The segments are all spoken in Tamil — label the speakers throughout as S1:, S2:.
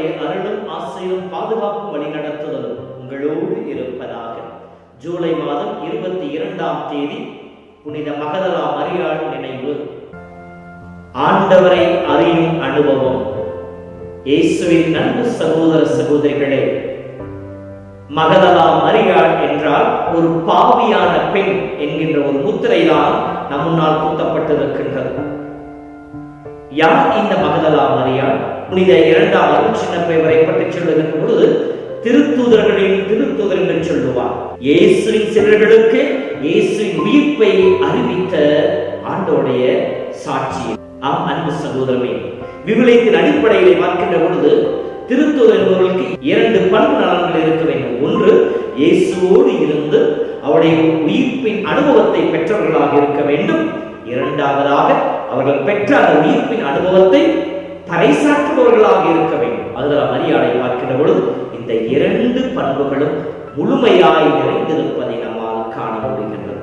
S1: ஆண்டவருடைய அருளும் ஆசையும் பாதுகாப்பும் வழிநடத்துதலும் உங்களோடு இருப்பதாக. ஜூலை மாதம் 22ஆம் தேதி புனித மகதலா மரியாள் நினைவு. ஆண்டவரை அறியும் அனுபவம். இயேசுவின் நண்பு சகோதர சகோதரிகளே, மகதலா மரியாள் என்றால் ஒரு பாவியான பெண் என்கின்ற ஒரு முத்திரைதான் நம் முன்னால் குத்தப்பட்டிருக்கின்றது. யார் இந்த மகதலா மரியாள்? புனித 2ஆம் அருட்சின்னப்பரை பற்றி சொல்லுகின்ற பொழுது திருத்தூதர்களின் திருத்தூதர் என்று சொல்லுவார். இயேசுவின் சீடர்களுக்கு இயேசுவின் உயிர்ப்பை அறிவித்த ஆண்டோடைய சாட்சி. ஆம் அன்பு சகோதரமே, விவிலியத்தின் அடிப்படையிலே பார்க்கின்ற பொழுது திருத்தூதர் என்பவர்களுக்கு 2 பண்பு நலன்கள் இருக்க வேண்டும். ஒன்று, இயேசுவோடு இருந்து அவருடைய உயிர்ப்பின் அனுபவத்தை பெற்றவர்களாக இருக்க வேண்டும். இரண்டாவதாக, அவர்கள் பெற்ற அந்த உயிர்ப்பின் அனுபவத்தை பறைசாற்றுபவர்களாக இருக்க வேண்டும். மகதலா மரியாளை பார்க்கின்ற பொழுது இந்த 2 பண்புகளும் முழுமையாய் நிறைந்திருப்பதை நம்மால் காண முடிகின்றது.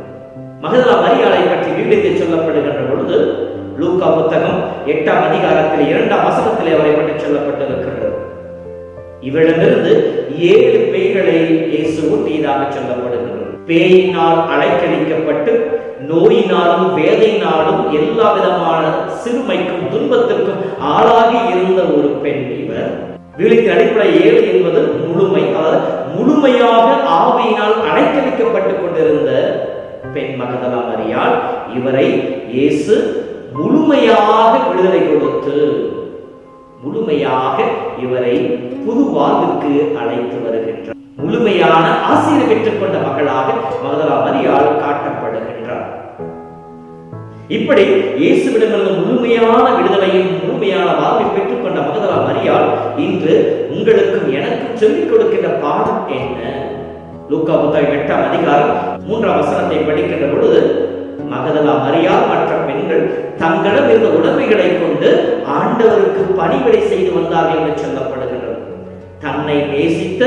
S1: மகதலா மரியாளை பற்றி விவிலியத்தில் சொல்லப்படுகின்ற பொழுது லூக்கா புத்தகம் 8ஆம் அதிகாரத்தில் 2ஆம் வசனத்திலே அவரை பற்றி சொல்லப்பட்டிருக்கிறது. இவரிடமிருந்து 7 பேய்களை இயேசு ஊட்டியதாக சொல்லப்படுகிறது. பேயினால் அலைக்கழிக்கப்பட்டு நோயினாலும் வேதையினாலும் எல்லா விதமான சிறுமைக்கும் துன்பத்திற்கும் ஆளாகி இருந்த ஒரு பெண் இவர். விவிலியத்தின் அடிப்படை 7 என்பது முழுமை, அதாவது முழுமையாக ஆவியினால் அலைக்கழிக்கப்பட்டுக் கொண்டிருந்த பெண் மகதலா மரியாள். இவரை இயேசு முழுமையாக விடுதலை கொடுத்து முழுமையாக இவரை புது வாழ்வுக்கு அழைத்து வருகின்றார். முழுமையான ஆசீர்வாதம் பெற்றுக் கொண்ட மகளாக மகதலா மரியாள் காட்டப்படுகின்றார். இப்படி இயேசுவிடமிருந்து முழுமையான விடுதலையும் முழுமையான வாழ்வை பெற்றுக் கொண்ட மகதலா மரியாள் இன்று உங்களுக்கும் எனக்கும் சொல்லிக் கொடுக்கின்ற பாடம் என்ன? லூக்கா புத்தகம் 8ஆம் அதிகாரம் 3ஆம் வசனத்தை படிக்கின்ற பொழுது மகதலா மரியாள் மற்ற பெண்கள் தங்களிடம் இருந்த உடைமைகளை கொண்டு ஆண்டவருக்கு பணிவிடை செய்து வந்தார்கள் என்று சொல்லப்படுகிறது. தன்னை நேசித்த,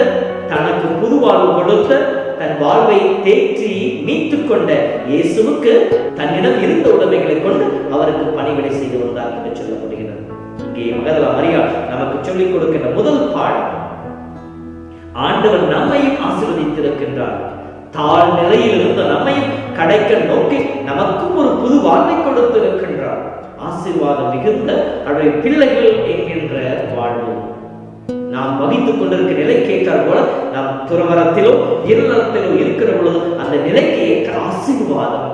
S1: தனக்கு புது வாழ்வு கொடுத்த, தன் வாழ்வை தேற்றி மீட்டுக் கொண்ட இயேசுவுக்கு தன்னிடம் இருந்த உடைமைகளை கொண்டு அவருக்கு பணிவிடை செய்து வந்தார்கள் என்று சொல்லப்படுகிறது. இங்கே மகதலா மரியாள் நமக்கு சொல்லிக் கொடுக்கின்ற முதல் பாடம், ஆண்டவர் நம்மையும் ஆசீர்வதித்திருக்கின்றார். தாழ் நிலையில் இருந்த நம்மையும் கடைக்க நோக்கி நமக்கும் ஒரு புது வாழ்வை கொடுத்திருக்கின்றார். ஆசீர்வாதம் மிகுந்த அவருடைய பிள்ளைகள் என்கின்ற வாழ்வு நாம் வகித்துக் கொண்டிருக்கிற நிலைக்கு ஏற்றார் போல நாம் துறவரத்திலோ இல்லறத்திலோ இருக்கிற பொழுது அந்த நிலைக்கு ஏற்ற ஆசீர்வாதம்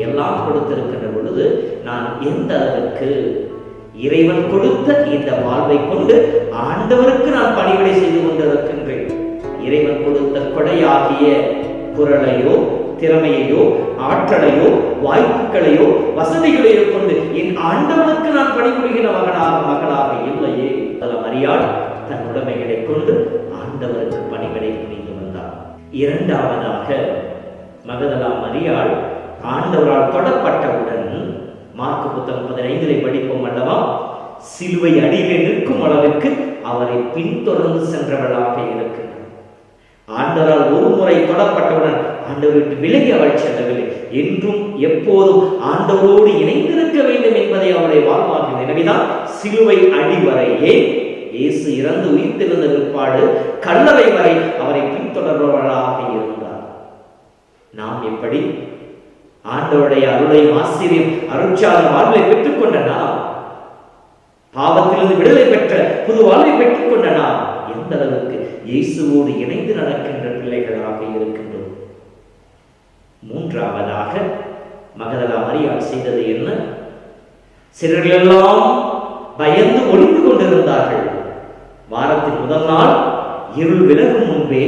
S1: எல்லாம் கொடுத்திருக்கின்ற பொழுது நான் எந்த அளவுக்கு இறைவன் கொடுத்த இந்த வாழ்வை கொண்டு ஆண்டவருக்கு நான் பணிவிடை செய்து கொண்டிருக்கின்றேன். இறைவன் கொடுத்த கொடையாகிய குரலையோ திறமையையோ ஆற்றலையோ வாய்ப்புகளையோ வசதிகளையோ கொண்டு என் ஆண்டவனுக்கு நான் பணிபுரிகிற மகளாக இல்லையே. மரியாள் தன் உடைமைகளை கொண்டு ஆண்டவருக்கு பணிவிடை புரிந்து வந்தார். இரண்டாவதாக, மகதலா மரியாள் ஆண்டவரால் தொடப்பட்டவுடன் மார்க்கு புத்தகம் 15 படிப்போம் அல்லவா, சிலுவை அடியிலே நிற்கும் அளவுக்கு அவரை பின்தொடர்ந்து சென்றவளாக இருக்கிறார். ஆண்டவரால் ஒரு முறை தொடப்பட்டவுடன் ஆண்டவர் விட்டு விலகி அவள் செல்லவில்லை. என்றும் எப்போதும் ஆண்டவரோடு இணைந்திருக்க வேண்டும் என்பதை அவருடைய வாழ்வாக. எனவேதான் சிலுவை அடி வரையே இயேசு இறந்து உயிர்த்தெழுந்த பிற்பாடு கல்லறை வரை அவரை பின்தொடர்பவர்களாக இருந்தார். நாம் எப்படி ஆண்டவருடைய அருளையும் ஆசீர்வாதம் அருட்சாத வாழ்வை பெற்றுக் கொண்ட நாம், பாவத்திலிருந்து விடுதலை பெற்ற புது வாழ்வை பெற்றுக் கொண்ட நாம் எந்த அளவுக்கு இயேசுவோடு இணைந்து நடக்கின்ற பிள்ளைகளாக இருக்கின்றோம். மூன்றாவதாக, மகதலா மரியாள் செய்தது என்ன? சிலர்கள் எல்லாம் பயந்து ஒளிந்து கொண்டிருந்தார்கள். வாரத்தின் முதல் நாள் இருள் விலகும் முன்பே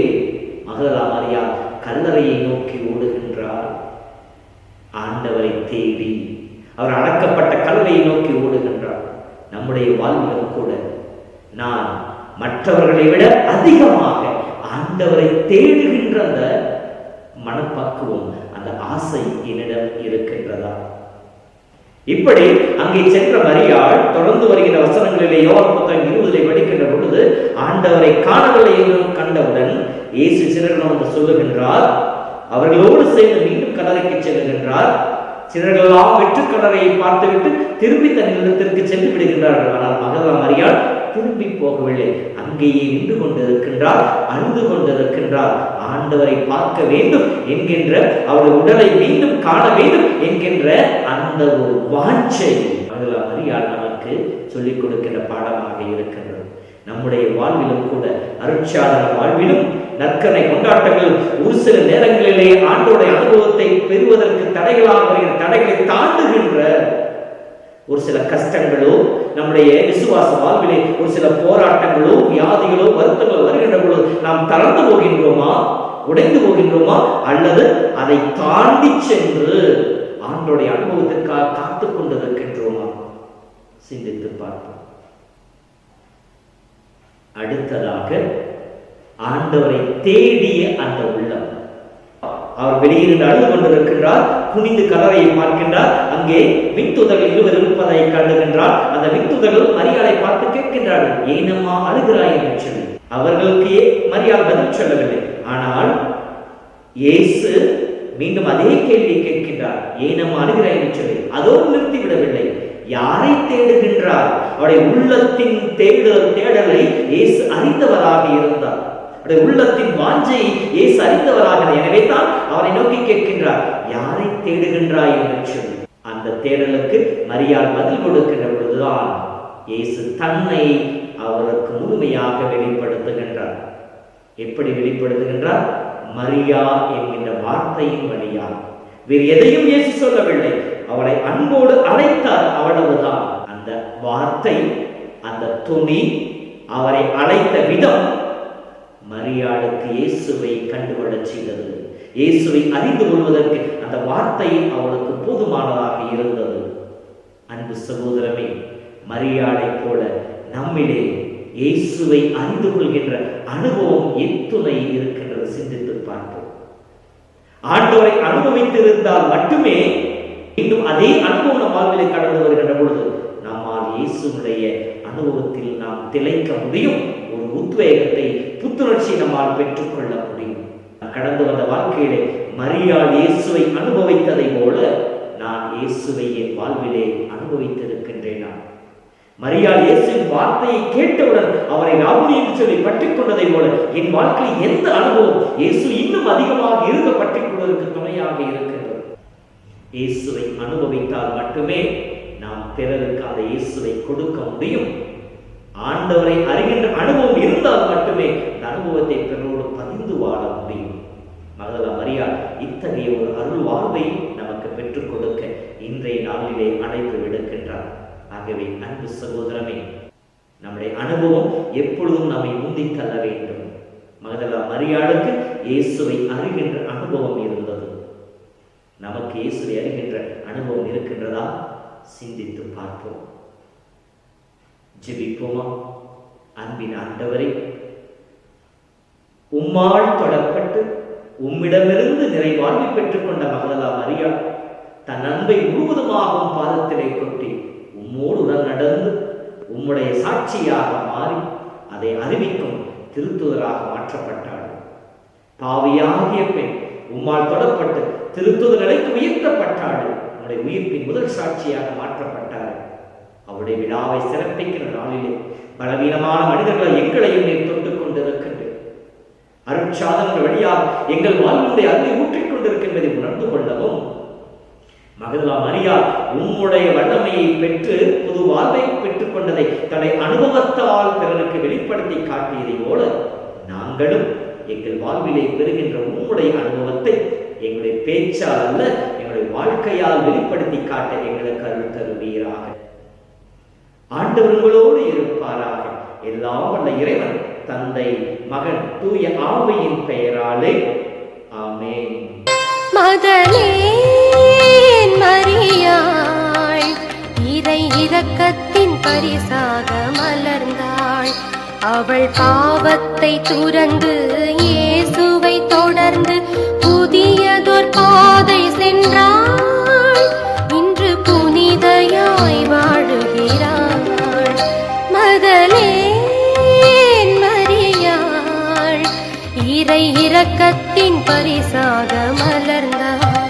S1: மகதலா மரியாள் கல்லறையை நோக்கி ஓடுகின்றார். ஆண்டவரை தேடி அவர் அடக்கப்பட்ட கல்லறையை நோக்கி ஓடுகின்றார். நம்முடைய வாழ்விலும் கூட நான் மற்றவர்களை விட அதிகமாக ஆண்டவரை தேடுகின்ற அந்த மனப்பக்குவம், அந்த ஆசை என்னிடம் இருக்கின்றதா? இப்படி அங்கே சென்ற மரியாள் தொடர்ந்து வருகிற வசனங்களிலே யோவான் புத்தகம் 20 படிக்கின்ற பொழுது ஆண்டவரை காணவில்லை என்று கண்டவுடன் இயேசு சிலரிடம் சொல்லுகின்றார். அவர்களோடு சேர்ந்து மீண்டும் கல்லறைக்கு செல்லுகின்றார். சிலர்களெல்லாம் வெற்று கல்லறையை பார்த்துவிட்டு திரும்பி தன் இல்லத்திற்கு சென்று விடுகின்றார்கள். ஆனால் மகதலா மரியாள் திரும்பி போகவில்லை, அங்கேயே நின்று கொண்டிருக்கின்றார், அழுது கொண்டிருக்கின்றார். ஆண்டவரை பார்க்க வேண்டும் என்கின்ற அவருடைய உடலை மீண்டும் காண வேண்டும் என்கின்ற அந்த ஒரு வாஞ்சை மரியாள் நமக்கு சொல்லிக் கொடுக்கின்ற பாடமாக இருக்கின்றது. நம்முடைய வாழ்விலும் கூட, அருட்சாதன வாழ்விலும் நற்கனை கொண்டாட்டங்கள் ஒரு சில நேரங்களிலே ஆண்டோடைய அனுபவத்தை பெறுவதற்கு தடைகளாக தடைகளை தாண்டுகின்ற ஒரு சில கஷ்டங்களோ, நம்முடைய விசுவாச வாழ்விலே ஒரு சில போராட்டங்களோ, வியாதிகளோ, வருத்தங்களோ வருகின்ற பொழுது நாம் தளர்ந்து போகின்றோமா, உடைந்து போகின்றோமா, அல்லது அதை தாண்டி சென்று ஆண்டோடைய அனுபவத்திற்காக காத்துக் கொண்டிருக்கின்றோமா? சிந்தித்து பார்ப்போம். அடுத்ததாக ஆண்டவரை தேடிய அந்த உள்ளம். அவர் வெளியிருந்து அழுது கொண்டிருக்கின்றார், குனிந்து கலரையை பார்க்கின்றார். அங்கே விண்துதர்கள் இருவர் இருப்பதை கண்டுகின்றார். அந்த விண்துதர்கள் மரியாளை பார்த்து கேட்கின்றார்கள், ஏனம்மா அழுகிறாய் என்று சொல்லி. அவர்களுக்கு மரியாள் பதில் சொல்லவில்லை. ஆனால் இயேசு மீண்டும் அதே கேள்வியை கேட்கின்றார், ஏனம்மா அழுகிறாய் என்று சொல்லி. அதோடு நிறுத்திவிடவில்லை, யாரை தேடுகின்றார்? அவருடைய உள்ளத்தின் தேடலை இயேசு அறிந்தவராக இருந்தார். உள்ளத்தின் வாஞ்சையை இயேசு அறிந்தவராக, எனவே தான் அவரை நோக்கி கேட்கின்றார், யாரை தேடுகின்றாய் என்று சொல்லி. அந்த தேடலுக்கு மரியாள் பதில் கொடுக்கின்ற பொழுதுதான் இயேசு தன்னை அவருக்கு முழுமையாக வெளிப்படுத்துகின்றார். எப்படி வெளிப்படுத்துகின்றார்? மரியா என்கின்ற வார்த்தையின் வழியாக. வேறு எதையும் இயேசு சொல்லவில்லை, அவளை அன்போடு அழைத்தார், அவ்வளவுதான். அந்த வார்த்தை, அந்த துணி, அவரை அழைத்த விதம் மரியாளுக்கு இயேசுவை கண்டுகொள்ளச் செய்தது. இயேசுவை அறிந்து கொள்வதற்கு அந்த வார்த்தை அவளுக்கு போதுமானதாக இருந்தது. அன்பு சகோதரமே, மரியாளை போல நம்மிலே இயேசுவை அறிந்து கொள்கின்ற அனுபவம் எத்துணை இருக்கின்றது, சிந்தித்து பார்ப்போம். ஆண்டவரை அனுபவித்திருந்தால் மட்டுமே இன்னும் அதே அனுபவம் நம் வாழ்விலே கடந்து வருகின்ற பொழுது நம்மால் இயேசுடைய அனுபவத்தில் நாம் திளைக்க முடியும். ஒரு உத்வேகத்தை, புத்துணர்ச்சி நம்மால் பெற்றுக்கொள்ள முடியும். கடந்து வந்த வாழ்க்கையிலே மரியாள் இயேசுவை அனுபவித்ததை போல நான் இயேசுவை என் வாழ்விலே அனுபவித்திருக்கின்றேன். மரியாள் இயேசுவின் வார்த்தையை கேட்டவுடன் அவரை ராபுனி என்று சொல்லி பற்றிக் கொண்டதை போல என் வாழ்க்கையில் எந்த அனுபவம் இயேசு இன்னும் அதிகமாக இருக்க பற்றிக் கொள்வதற்கு துணையாக இருக்கிறது. இயேசுவை அனுபவித்தால் மட்டுமே நாம் பிறருக்கு அந்த இயேசுவை கொடுக்க முடியும். ஆண்டவரை அறிகின்ற அனுபவம் இருந்தால் மட்டுமே அந்த அனுபவத்தை பிறரோடு பதிந்து வாழ முடியும். மகதலா மரியாள் இத்தகைய ஒரு அருள் வாழ்வை நமக்கு பெற்றுக் கொடுக்க இன்றைய நாளிலே அழைப்பு விடுக்கின்றார். ஆகவே அன்பு சகோதரமே, நம்முடைய அனுபவம் எப்பொழுதும் நம்மை முந்தி தள்ள வேண்டும். மகதலா மரியாளுக்கு இயேசுவை அறிகின்ற அனுபவம் இருந்தது. நமக்கு இயேசுவை அறிகின்ற அனுபவம் இருக்கின்றதா? சிந்தித்து பார்ப்போம். ஜெபிப்போமா. அன்பின் ஆண்டவரே, உம்மால் தொடப்பட்டு உம்மிடமிருந்து நிறைவாழ்வை பெற்றுக் கொண்ட மகதலா மரியாள் தன் அன்பை முழுவதுமாகவும் பாதத்திலே கொட்டி உம்மோடு உடன் நடந்து உம்முடைய சாட்சியாக மாறி அதை அறிவிக்கும் திருத்துதராக மாற்றப்பட்டாள். பாவியாகிய பெண் உம்மால் தொடப்பட்டு திருத்துதர் நிலைக்கு உயர்த்தப்பட்டாள். உம்முடைய உயிர்ப்பின் முதல் சாட்சியாக மாற்றப்பட்டாள். அவருடைய விழாவை சிறப்பிக்கிற நாளிலே பலவீனமான மனிதர்கள் எங்களையும் நீர் தொட்டுக் கொண்டிருக்கின்ற அருட்சாதனங்கள் வழியாக எங்கள் வாழ்வுடைய அன்பை ஊற்றிக் கொண்டிருக்கின்றதை உணர்ந்து கொள்ளவும், மகதலா மரியாள் உம்முடைய வல்லமையை பெற்று புது வாழ்வை பெற்றுக் கொண்டதை தன்னை அனுபவத்தால் பிறருக்கு வெளிப்படுத்தி காட்டியதை போல நாங்களும் எங்கள் வாழ்விலே பெறுகின்ற உம்முடைய அனுபவத்தை எங்களுடைய பேச்சால் அல்ல, எங்களுடைய வாழ்க்கையால் வெளிப்படுத்தி காட்ட எங்களுக்கு அருள் தருவீராக. ஆண்டவர்களோடு இருப்பாராக. எல்லாம் வல்ல இறைவன், தந்தை, மகன், தூய ஆவியின் பெயராலே ஆமென்.
S2: மகளே மரியாள் இறை இரக்கத்தின் பரிசாக மலர்ந்தாள். அவள் பாவத்தை துறந்து இயேசுவை தொடர்ந்து புதியதொரு பாதை சென்றாள். இன்று புனிதையாய் வாழுகிறாள். மகளே மரியாள் இறை இரக்கத்தின் பரிசாக மலர்ந்தாள்.